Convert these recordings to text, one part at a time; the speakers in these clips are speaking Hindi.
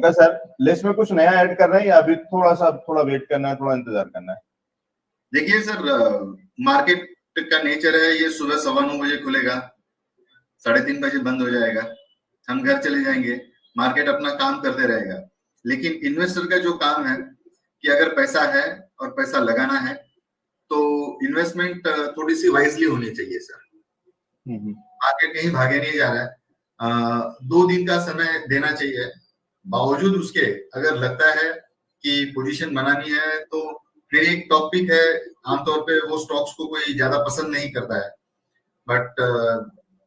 पंकज सर, लिस्ट में कुछ नया ऐड कर रहे हैं या अभी थोड़ा वेट करना है, थोड़ा इंतजार करना है? देखिए सर, मार्केट का नेचर है, ये सुबह 9:15 बजे खुलेगा, 3:30 बजे बंद हो जाएगा, हम घर चले जाएंगे, मार्केट अपना काम करते रहेगा। लेकिन इन्वेस्टर का जो काम है कि अगर पैसा है और पैसा लगाना है तो इन्वेस्टमेंट थोड़ी सी वाइजली होनी चाहिए सर। मार्केट कहीं भागे नहीं जा रहा है, 2 दिन का समय देना चाहिए। बावजूद उसके अगर लगता है कि पोजीशन बनानी है तो फिर एक टॉपिक है, आमतौर पे वो स्टॉक्स को कोई ज्यादा पसंद नहीं करता है, बट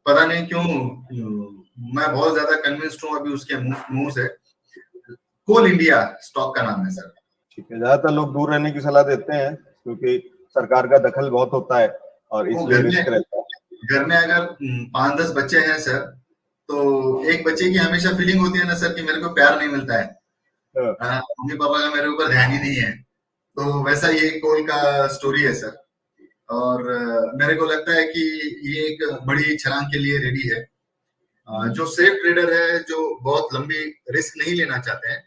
पता नहीं क्यों मैं बहुत ज्यादा कन्विंस्ड हूँ अभी उसके मुंह से। कोल इंडिया स्टॉक का नाम है सर। ठीक है, ज्यादातर लोग दूर रहने की सलाह देते हैं क्योंकि सरकार का दखल बहुत होता है और इसलिए रिस्क रहता है। घर में अगर 5-10 बच्चे हैं सर, तो एक बच्चे की हमेशा फीलिंग होती है ना सर कि मेरे को प्यार नहीं मिलता है, मम्मी पापा का मेरे ऊपर ध्यान ही नहीं है। तो वैसा ये कोल का स्टोरी है सर, और मेरे को लगता है कि ये एक बड़ी छलांग के लिए रेडी है। जो सेफ ट्रेडर है, जो बहुत लंबी रिस्क नहीं लेना चाहते हैं,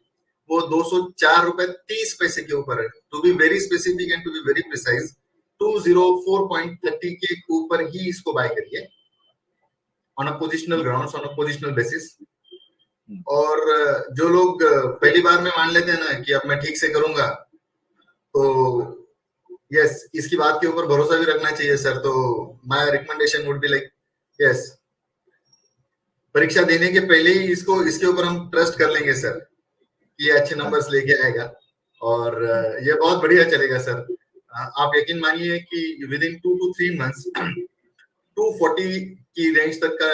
वो 204 रुपए 30 पैसे के ऊपर है। To be very specific and to be very precise, 204.30 के ऊपर ही इसको बाय करिए on a positional grounds, on a positional basis. और जो लोग पहली बार में मान लेते हैं ना कि अब मैं ठीक से करूंगा, तो यस, इसकी बात के ऊपर भरोसा भी रखना चाहिए सर। तो my recommendation would be like, yes, परीक्षा देने के पहले ही इसके ऊपर हम ट्रस्ट कर लेंगे सर, ये अच्छे नंबर्स लेके आएगा और ये बहुत बढ़िया चलेगा सर। आप यकीन मानिए कि विद इन 2 to 3 months 240 की रेंज तक का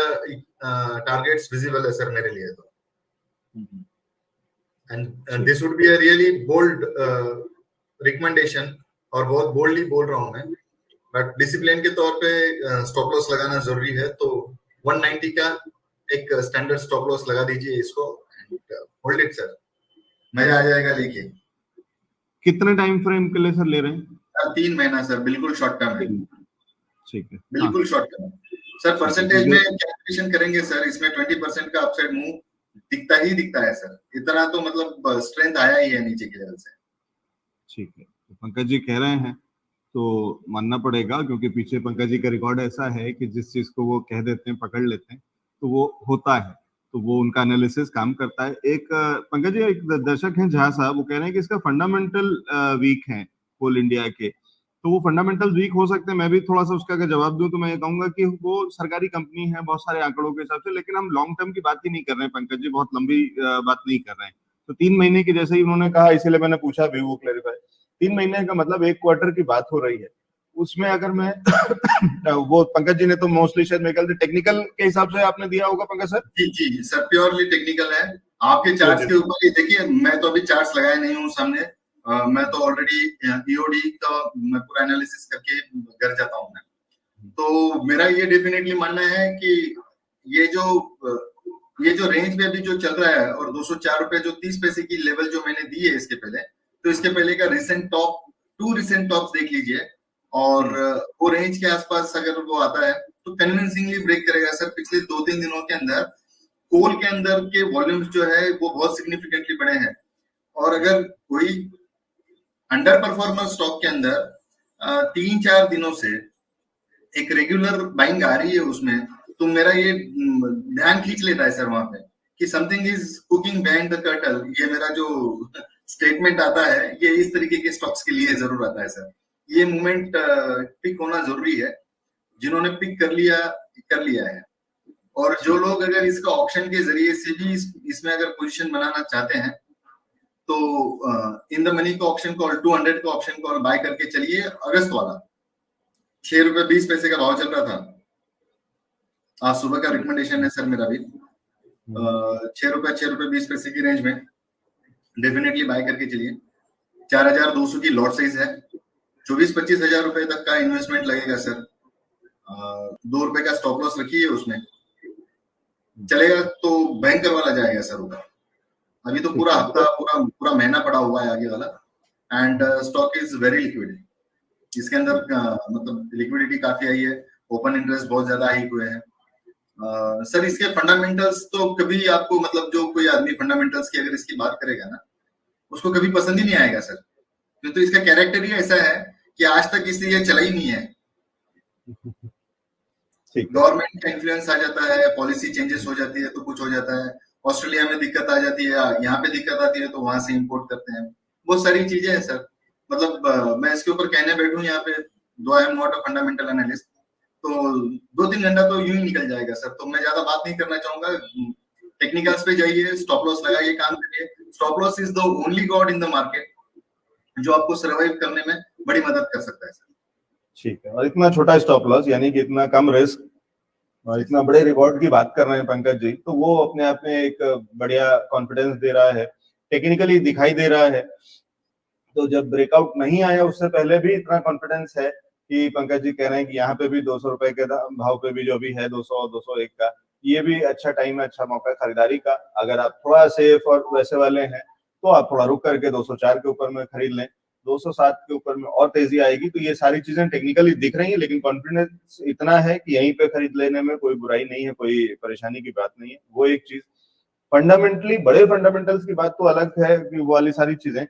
टारगेट्स विजिबल है सर मेरे लिए। तो and this would be a really bold recommendation, और बहुत बोल्डली बोल रहा हूं मैं, बट डिसिप्लिन के तौर पे स्टॉप लॉस लगाना जरूरी है। तो 190 का एक स्टैंडर्ड स्टॉप लॉस लगा दीजिए इसको, होल्ड इट सर, मजा आ जाएगा। लेके कितने टाइम फ्रेम के लिए सर ले रहे हैं? 3 महीना सर, बिल्कुल शॉर्ट टर्म है। ठीक है, बिल्कुल शॉर्ट टर्म सर। परसेंटेज में कैलकुलेशन करेंगे सर, इसमें 20% का अपसाइड मुंह दिखता है सर। इतना तो मतलब स्ट्रेंथ आया ही है नीचे के लेवल से। ठीक है, तो पंकज जी कह रहे हैं तो मानना पड़ेगा, क्योंकि पीछे पंकज जी का रिकॉर्ड ऐसा है कि जिस चीज को वो कह देते हैं, पकड़ लेते हैं, तो वो होता है, तो वो उनका एनालिसिस काम करता है। एक पंकज जी, एक दर्शक हैं झा साहब, वो कह रहे हैं कि इसका फंडामेंटल वीक है कोल इंडिया के, तो वो फंडामेंटल वीक हो सकते हैं। मैं भी थोड़ा सा उसका अगर जवाब दूं तो मैं ये कहूंगा कि वो सरकारी कंपनी है बहुत सारे आंकड़ों के हिसाब से, लेकिन हम लॉन्ग टर्म की बात ही नहीं कर रहे हैं पंकज जी, बहुत लंबी बात नहीं कर रहे हैं। तो 3 महीने की जैसे ही उन्होंने कहा, इसीलिए मैंने पूछा भी, वो क्लैरिफाई, 3 महीने का मतलब 1 क्वार्टर की बात हो रही है। उसमें अगर मैं वो पंकज जी ने तो मोस्टली शायद मेरे ख्याल से टेक्निकल के हिसाब से आपने दिया होगा पंकज सर। जी सर, प्योरली टेक्निकल है। आपके चार्ट्स के ऊपर ही देखिए, मैं तो अभी चार्ट्स लगाए नहीं हूँ सामने, मैं तो ऑलरेडी ईओडी का मैं पूरा एनालिसिस करके घर जाता हूँ मैं। तो मेरा ये डेफिनेटली मानना है कि ये जो रेंज में अभी जो चल रहा है, और 204 रुपए जो 30 पैसे की लेवल जो मैंने दी है इसके पहले, तो इसके पहले का रिसेंट टॉप, 2 रिसेंट टॉप्स देख लीजिए, और वो रेंज के आसपास अगर वो आता है तो कन्विंसिंगली ब्रेक करेगा सर। पिछले 2-3 दिनों के अंदर कोल के अंदर के वॉल्यूम्स जो है वो बहुत सिग्निफिकेंटली बढ़े हैं, और अगर कोई अंडर परफॉर्मर स्टॉक के अंदर 3-4 दिनों से एक रेगुलर बाइंग आ रही है उसमें, तो मेरा ये ध्यान खींच लेता है सर वहां पे कि something is cooking behind the curtain. ये मेरा जो स्टेटमेंट आता है, ये इस तरीके के स्टॉक्स के लिए जरूर आता है सर। ये मूवमेंट पिक होना जरूरी है, जिन्होंने पिक कर लिया है। और जो लोग अगर इसका ऑप्शन के जरिए से भी इसमें अगर पोजीशन बनाना चाहते हैं, तो इन द मनी का ऑप्शन कॉल, 200 का ऑप्शन कॉल बाय करके चलिए। अगस्त वाला 6 रुपए 20 पैसे का भाव चल रहा था, आज सुबह का रिकमेंडेशन है सर मेरा भी, 6 रुपए 20 पैसे की रेंज में डेफिनेटली बाय करके चलिए। 4200 की लॉट साइज है, 24-25 हजार रुपए तक का इन्वेस्टमेंट लगेगा सर। 2 रुपए का स्टॉप लॉस रखिए, उसमें चलेगा तो बैंकर वाला जाएगा सर ऊपर। अभी तो पूरा हफ्ता, पूरा महीना पड़ा हुआ है आगे वाला, and stock is very liquid. इसके अंदर मतलब लिक्विडिटी काफी आई है, ओपन इंटरेस्ट बहुत ज्यादा हाई हुए हैं, सर इसके फंडामेंटल्स तो कभी आपको मतलब जो कोई आदमी फंडामेंटल्स की अगर इसकी बात करेगा ना, उसको कभी पसंद ही नहीं आएगा सर, क्योंकि तो इसका कैरेक्टर ही ऐसा है कि आज तक इसलिए ये चला ही नहीं है। गवर्नमेंट का इन्फ्लुएंस आ जाता है, पॉलिसी चेंजेस हो जाती है तो कुछ हो जाता है, ऑस्ट्रेलिया में दिक्कत आ जाती है, यहाँ पे दिक्कत आती है तो वहां से इंपोर्ट करते हैं, बहुत सारी चीजें हैं सर। मतलब मैं इसके ऊपर कहने बैठूं यहाँ पे, दो आई am not a fundamental analyst, तो 2-3 घंटा तो यूं ही निकल जाएगा सर। तो मैं ज्यादा बात नहीं करना चाहूंगा, टेक्निकल्स पे जाइए, स्टॉप लॉस लगाइए, काम करिए। Stop loss is the only God in the market जो आपको सर्वाइव करने में बड़ी मदद कर सकता है सर। ठीक है, और इतना छोटा स्टॉप लॉस यानी कि इतना कम रिस्क और इतना बड़े रिवॉर्ड की बात कर रहे हैं पंकज जी, तो वो अपने आप में एक बढ़िया कॉन्फिडेंस दे रहा है, टेक्निकली दिखाई दे रहा है। तो जब ब्रेकआउट नहीं आया उससे पहले भी इतना कॉन्फिडेंस है कि पंकज जी कह रहे हैं कि यहाँ पे भी 200 रुपए के भाव पे भी जो भी है 200-201 का, ये भी अच्छा टाइम है, अच्छा मौका खरीदारी का। अगर आप थोड़ा सेफ और वैसे वाले हैं तो आप थोड़ा रुक करके 204 के ऊपर में खरीद लें, 207 के ऊपर में और तेजी आएगी। तो ये सारी चीजें टेक्निकली दिख रही है, लेकिन कॉन्फिडेंस इतना है कि यहीं पे खरीद लेने में कोई बुराई नहीं है, कोई परेशानी की बात नहीं है। वो एक चीज। फंडामेंटली बड़े फंडामेंटल्स की बात तो अलग है कि वो वाली सारी चीजें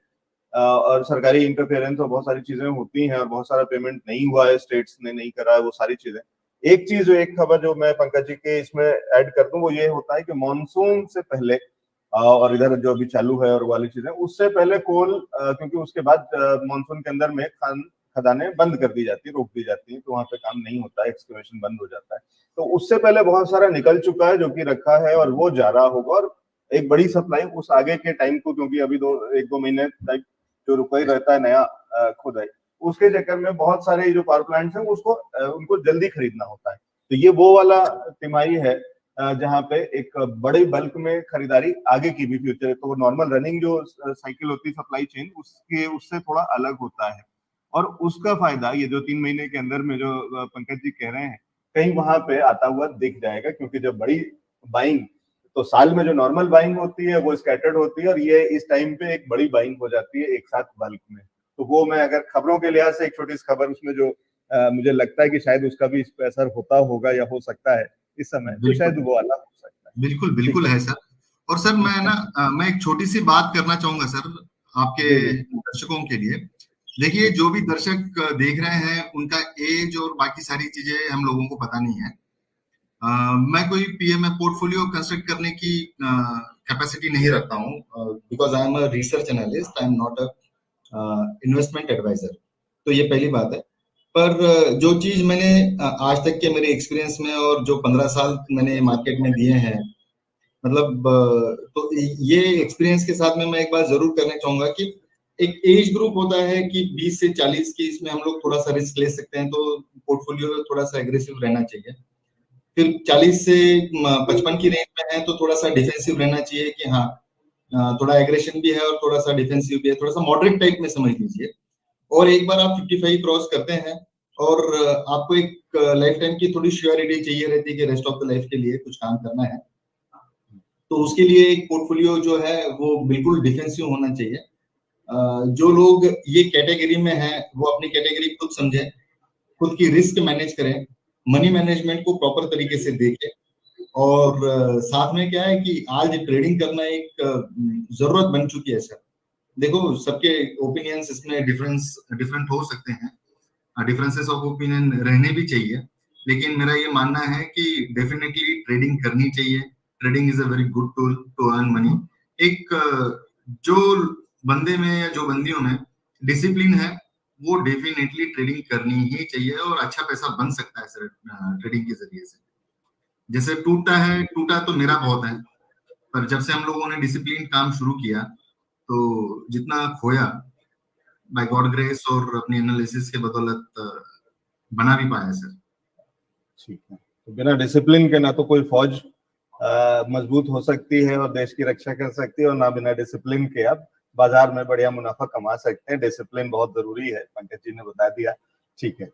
और सरकारी इंटरफेरेंस और बहुत सारी चीजें होती हैं और बहुत सारा पेमेंट नहीं हुआ है, स्टेट्स ने नहीं करा है, वो सारी चीजें। एक चीज जो एक खबर जो मैं पंकज जी के इसमें ऐड कर दूं वो ये होता है कि मॉनसून से पहले और इधर जो अभी चालू है और वाली चीजें, उससे पहले कोल क्योंकि उसके बाद मॉनसून के अंदर में खदानें बंद कर दी जाती है, रोक दी जाती है, तो वहां पे काम नहीं होता है, एक्सकवेशन बंद हो जाता है। तो उससे पहले बहुत सारा निकल चुका है जो कि रखा है और वो जा रहा होगा, और एक बड़ी सप्लाई उस आगे के टाइम को, क्योंकि अभी 1-2 महीने तक जो रुपये रहता है नया खुदाई, उसके चक्कर में बहुत सारे जो पावर प्लांट्स हैं उसको उनको जल्दी खरीदना होता है। तो ये वो वाला तिमाही है जहां पे एक बड़े बल्क में खरीदारी आगे की भी फ्यूचर है। तो नॉर्मल रनिंग जो साइकिल होती है सप्लाई चेन उससे थोड़ा अलग होता है, और उसका फायदा ये जो 3 महीने के अंदर में जो पंकज जी कह रहे हैं कहीं वहां पे आता हुआ दिख जाएगा। क्योंकि जब बड़ी बाइंग, तो साल में जो नॉर्मल बाइंग होती है वो स्कैटर्ड होती है, और ये इस टाइम पे एक बड़ी बाइंग हो जाती है एक साथ बल्क में। तो वो मैं अगर खबरों के लिहाज से एक छोटी सी खबर उसमें जो मुझे लगता है कि शायद उसका भी इस पे असर होता होगा या हो सकता है इस समय, तो शायद वो अलग हो सकता है। बिल्कुल बिल्कुल है सर। और सर मैं एक छोटी सी बात करना चाहूंगा सर आपके दर्शकों के लिए। देखिए, जो भी दर्शक देख रहे हैं उनका एज और बाकी सारी चीजें हम लोगों को पता नहीं है। मैं कोई पीएम पोर्टफोलियो कंस्ट्रक्ट करने की कैपेसिटी नहीं रखता हूँ, because I am a research analyst, I am not a investment advisor. तो ये पहली बात है। पर जो चीज मैंने आज तक के मेरे एक्सपीरियंस में और जो 15 साल मैंने मार्केट में दिए हैं, मतलब तो ये एक्सपीरियंस के साथ में मैं एक बात जरूर करना चाहूंगा कि एक एज ग्रुप होता है कि 20 से 40 की, इसमें हम लोग थोड़ा सा रिस्क ले सकते हैं, तो पोर्टफोलियो थोड़ा सा एग्रेसिव रहना चाहिए। फिर 40 से 55 की रेंज में है तो थोड़ा सा डिफेंसिव रहना चाहिए कि हाँ थोड़ा एग्रेशन भी है और थोड़ा सा डिफेंसिव भी है, थोड़ा सा मॉडरेट टाइप में समझ लीजिए। और एक बार आप 55 क्रॉस करते हैं और आपको एक लाइफ टाइम की थोड़ी श्योरिटी चाहिए रहती है कि रेस्ट ऑफ द लाइफ के लिए कुछ काम करना है, तो उसके लिए एक पोर्टफोलियो जो है वो बिल्कुल डिफेंसिव होना चाहिए। जो लोग ये कैटेगरी में हैं वो अपनी कैटेगरी खुद समझें, खुद की रिस्क मैनेज करें, मनी मैनेजमेंट को प्रॉपर तरीके से देखें। और साथ में क्या है कि आज ट्रेडिंग करना एक जरूरत बन चुकी है सर। देखो, सबके ओपिनियंस इसमें डिफरेंट हो सकते हैं, डिफरेंसेस ऑफ ओपिनियन रहने भी चाहिए, लेकिन मेरा ये मानना है कि डेफिनेटली ट्रेडिंग करनी चाहिए। Trading is a very good tool to earn money. एक जो बंदे में या जो बंदियों में डिसिप्लिन है वो डेफिनेटली ट्रेडिंग करनी ही चाहिए, और अच्छा पैसा बन सकता है सर ट्रेडिंग के जरिए से। जैसे टूटा तो मेरा बहुत है, पर जब से हम लोगों ने डिसिप्लिन काम शुरू किया तो जितना खोया बाय गॉड ग्रेस और अपनी एनालिसिस के बदौलत बना भी पाया सर। ठीक है, तो बिना डिसिप्लिन के ना तो कोई फौज मजबूत हो सकती है और देश की रक्षा कर सकती है, और ना बिना डिसिप्लिन के आप बाजार में बढ़िया मुनाफा कमा सकते हैं। डिसिप्लिन बहुत जरूरी है, पंकज जी ने बता दिया। ठीक है।